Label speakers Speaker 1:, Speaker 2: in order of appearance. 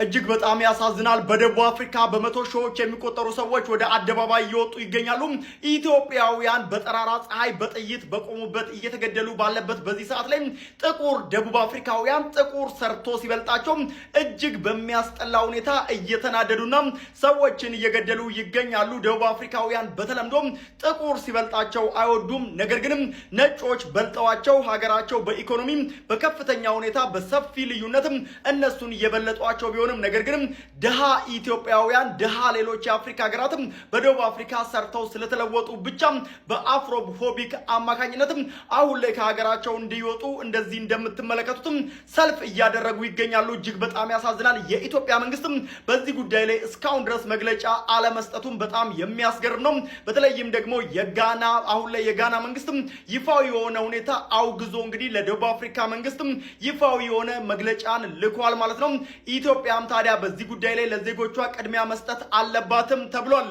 Speaker 1: እጅግ በጣም ያሳዝናል። በደቡብ አፍሪካ በመቶ ሺዎች የሚቆጠሩ ሰዎች ወደ አደባባይ እየወጡ ይገኛሉ። ኢትዮጵያውያን በጠራራ ፀሐይ በጥይት በቆሙበት እየተገደሉ ባለበት በዚህ ሰዓት ላይ ጥቁር ደቡብ አፍሪካውያን ጥቁር ሰርቶ ሲበልጣቸው እጅግ በሚያስጠላ ሁኔታ እየተናደዱና ሰዎችን እየገደሉ ይገኛሉ። ደቡብ አፍሪካውያን በተለምዶ ጥቁር ሲበልጣቸው አይወዱም። ነገር ግን ነጮች በልጠዋቸው ሀገራቸው በኢኮኖሚ በከፍተኛ ሁኔታ በሰፊ ልዩነት እነሱን እየበለጧቸው ቢሆን ነገር ግን ደሃ ኢትዮጵያውያን ደሃ ሌሎች የአፍሪካ ሀገራትም በደቡብ አፍሪካ ሰርተው ስለተለወጡ ብቻ በአፍሮፎቢክ አማካኝነት አሁን ላይ ከሀገራቸው እንዲወጡ እንደዚህ እንደምትመለከቱት ሰልፍ እያደረጉ ይገኛሉ። እጅግ በጣም ያሳዝናል። የኢትዮጵያ መንግስትም በዚህ ጉዳይ ላይ እስካሁን ድረስ መግለጫ አለመስጠቱም በጣም የሚያስገርም ነው። በተለይም ደግሞ የጋና አሁን ላይ የጋና መንግስትም ይፋዊ የሆነ ሁኔታ አውግዞ እንግዲህ ለደቡብ አፍሪካ መንግስትም ይፋዊ የሆነ መግለጫን ልኳል ማለት ነው። ኢትዮጵያ ታዲያ በዚህ ጉዳይ ላይ ለዜጎቿ ቅድሚያ መስጠት አለባትም ተብሏል።